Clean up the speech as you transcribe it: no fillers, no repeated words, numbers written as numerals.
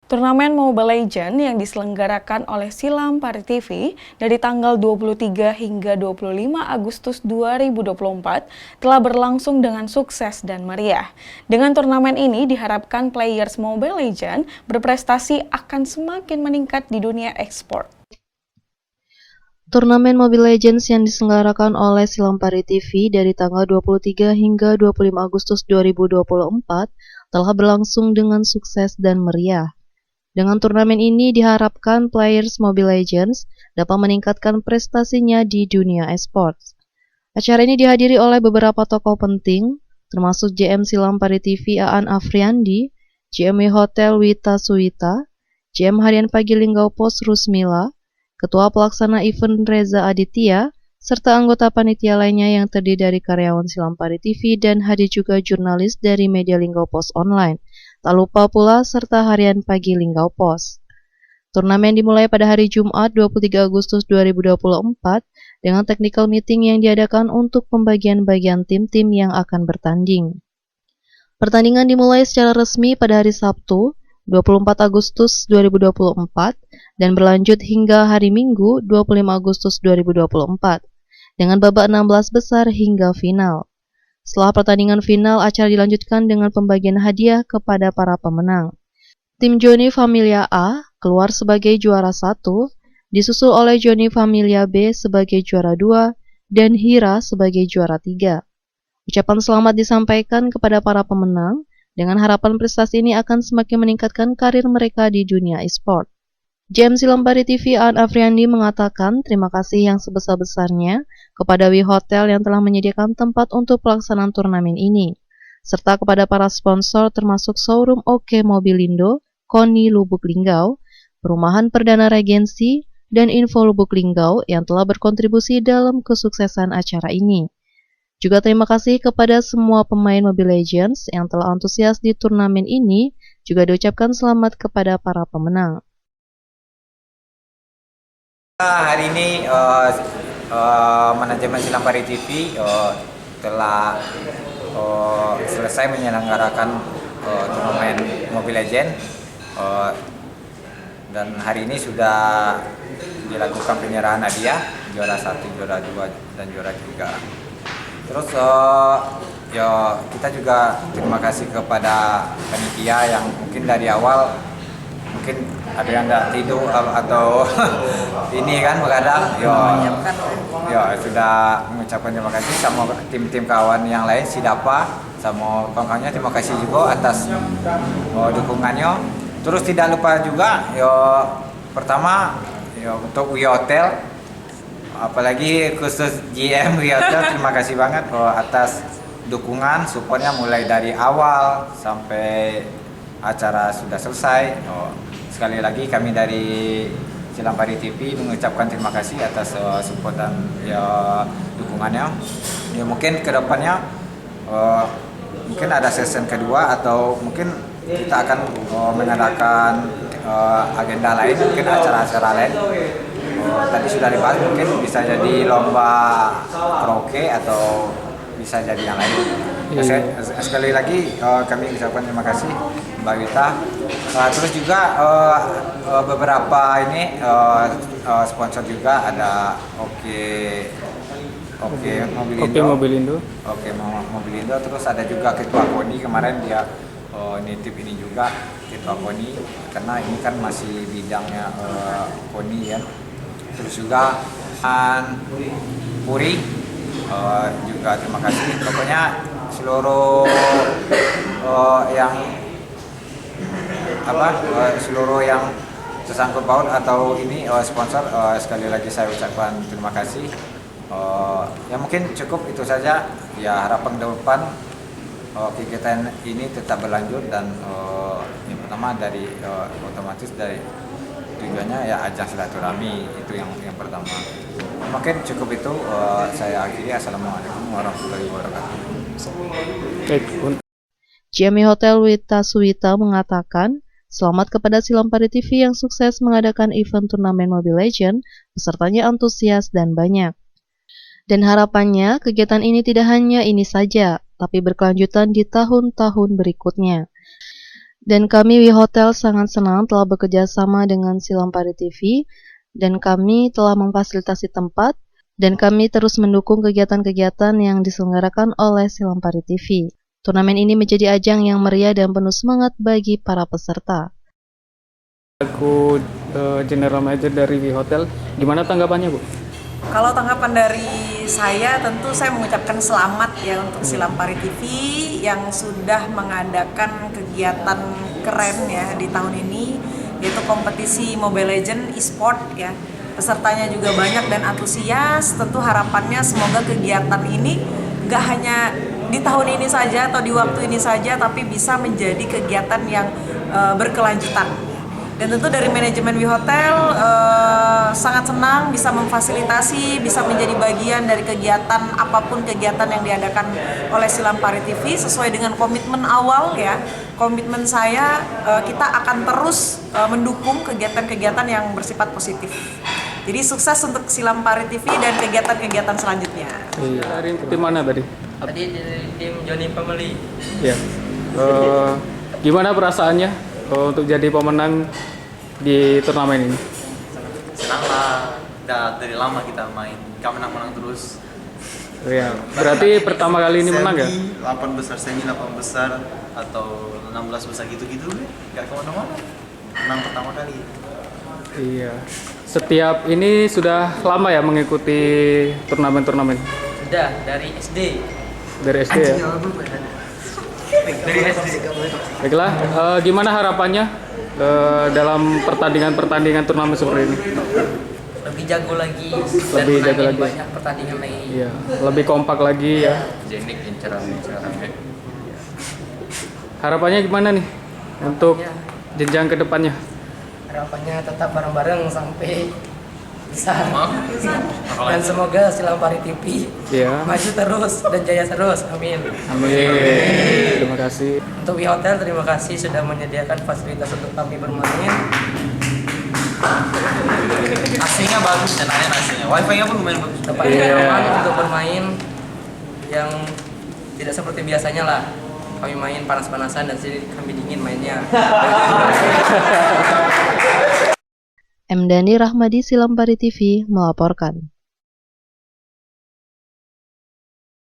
Turnamen Mobile Legends yang diselenggarakan oleh Silampari TV dari tanggal 23 hingga 25 Agustus 2024 telah berlangsung dengan sukses dan meriah. Dengan turnamen ini diharapkan players Mobile Legends berprestasi akan semakin meningkat di dunia e-sport. Turnamen Mobile Legends yang diselenggarakan oleh Silampari TV dari tanggal 23 hingga 25 Agustus 2024 telah berlangsung dengan sukses dan meriah. Dengan turnamen ini diharapkan players Mobile Legends dapat meningkatkan prestasinya di dunia esports. Acara ini dihadiri oleh beberapa tokoh penting, termasuk JM Silampari TV Aan Afriandi, JMW Hotel Wita Suwita, JM Harian Pagi Linggau Pos Rusmila, Ketua Pelaksana Event Reza Aditya, serta anggota panitia lainnya yang terdiri dari karyawan Silampari TV dan hadir juga jurnalis dari media Linggau Pos Online. Tak lupa pula serta Harian Pagi Linggau Pos. Turnamen dimulai pada hari Jumat 23 Agustus 2024 dengan technical meeting yang diadakan untuk pembagian-bagian tim-tim yang akan bertanding. Pertandingan dimulai secara resmi pada hari Sabtu 24 Agustus 2024 dan berlanjut hingga hari Minggu 25 Agustus 2024 dengan babak 16 besar hingga final. Setelah pertandingan final, acara dilanjutkan dengan pembagian hadiah kepada para pemenang. Tim Joni Familia A keluar sebagai juara 1, disusul oleh Joni Familia B sebagai juara 2, dan Hira sebagai juara 3. Ucapan selamat disampaikan kepada para pemenang, dengan harapan prestasi ini akan semakin meningkatkan karir mereka di dunia e-sport. JM Silampari TV Aan Afriandi mengatakan terima kasih yang sebesar-besarnya kepada Wi Hotel yang telah menyediakan tempat untuk pelaksanaan turnamen ini, serta kepada para sponsor termasuk showroom OK Mobilindo, Koni Lubuk Linggau, Perumahan Perdana Regensi, dan Info Lubuk Linggau yang telah berkontribusi dalam kesuksesan acara ini. Juga terima kasih kepada semua pemain Mobile Legends yang telah antusias di turnamen ini, juga diucapkan selamat kepada para pemenang. Hari ini manajemen Silampari TV telah selesai menyelenggarakan turnamen Mobile Legends dan hari ini sudah dilakukan penyerahan hadiah juara 1, juara 2, dan juara 3. Terus kita juga terima kasih kepada panitia yang mungkin dari awal mungkin ada yang nggak tidur atau ini kan kadang sudah mengucapkan terima kasih sama tim-tim kawan yang lain Sidapa sama kawan-kawannya, terima kasih juga atas dukungannya. Terus tidak lupa juga pertama untuk Wi Hotel, apalagi khusus GM Wi Hotel, terima kasih banget atas dukungan supportnya mulai dari awal sampai acara sudah selesai. Sekali lagi kami dari Silampari TV mengucapkan terima kasih atas support dan dukungannya. Mungkin kedepannya mungkin ada season kedua atau mungkin kita akan mengadakan agenda lain, mungkin acara-acara lain. Tadi sudah dibahas, mungkin bisa jadi lomba karaoke atau bisa jadi yang lain. Sekali lagi kami ucapkan terima kasih Mbak Wita. Terus juga beberapa ini sponsor juga ada Oke Mobilindo. Oke Mobilindo. Terus ada juga Ketua Koni, kemarin dia nitip ini juga Ketua Koni karena ini kan masih bidangnya Koni ya. Terus juga Puri juga terima kasih. Pokoknya seluruh seluruh yang tersangkut paut atau ini sponsor, sekali lagi saya ucapkan terima kasih. Ya mungkin cukup itu saja. Ya harapan ke depan kegiatan ini tetap berlanjut dan yang pertama dari otomatis dari tujuannya ya ajang silaturahmi, itu yang pertama. Mungkin cukup itu, saya akhiri. Assalamualaikum warahmatullahi wabarakatuh. JMW Hotel Wita Suwita mengatakan selamat kepada Silampari TV yang sukses mengadakan event turnamen Mobile Legends, pesertanya antusias dan banyak. Dan harapannya kegiatan ini tidak hanya ini saja, tapi berkelanjutan di tahun-tahun berikutnya. Dan kami Wi Hotel sangat senang telah bekerja sama dengan Silampari TV, dan kami telah memfasilitasi tempat, dan kami terus mendukung kegiatan-kegiatan yang diselenggarakan oleh Silampari TV. Turnamen ini menjadi ajang yang meriah dan penuh semangat bagi para peserta. Aku General Manager dari Wi Hotel. Gimana tanggapannya, Bu? Kalau tanggapan dari saya, tentu saya mengucapkan selamat ya untuk Silampari TV yang sudah mengadakan kegiatan keren ya di tahun ini, yaitu kompetisi Mobile Legends e-sport ya. Pesertanya juga banyak dan antusias. Tentu harapannya semoga kegiatan ini nggak hanya di tahun ini saja atau di waktu ini saja, tapi bisa menjadi kegiatan yang berkelanjutan. Dan tentu dari manajemen Wi Hotel sangat senang bisa memfasilitasi, bisa menjadi bagian dari kegiatan apapun kegiatan yang diadakan oleh Silampari TV sesuai dengan komitmen awal ya. Komitmen saya kita akan terus mendukung kegiatan-kegiatan yang bersifat positif. Jadi sukses untuk Silampari TV dan kegiatan-kegiatan selanjutnya. Iya. Dari tim mana tadi? Tadi dari tim Johnny Family. Ya. Gimana perasaannya untuk jadi pemenang di turnamen ini? Senang lah, udah dari lama kita main, kita menang-menang terus. Ya. Berarti pertama kali ini menang ya? 8 besar, semi 8 besar, atau 16 besar gitu-gitu deh, gak kemana-mana. Menang pertama kali. Iya. Setiap ini sudah lama ya mengikuti turnamen-turnamen? Sudah dari SD. Dari SD ya? Baiklah, gimana harapannya dalam pertandingan-pertandingan turnamen seperti ini? Lebih jago lagi Lebih dan jago menangin lagi. banyak pertandingan lagi. Iya, lebih kompak lagi ya. Jenik incaran-incarannya. Harapannya gimana nih untuk jenjang ke depannya? Harapannya tetap bareng-bareng sampai besar. Dan semoga Silampari TV Iya. maju terus dan jaya terus. Amin. Amin. Terima kasih. Untuk Wi Hotel terima kasih sudah menyediakan fasilitas untuk kami bermain. AC-nya bagus dan enak AC-nya. Wifi-nya pun lumayan bagus. Tempatnya Iya. nyaman untuk bermain yang tidak seperti biasanya lah. Kami main panas-panasan dan sini kami dingin mainnya. M. Dani Rahmadi, Silampari TV, melaporkan.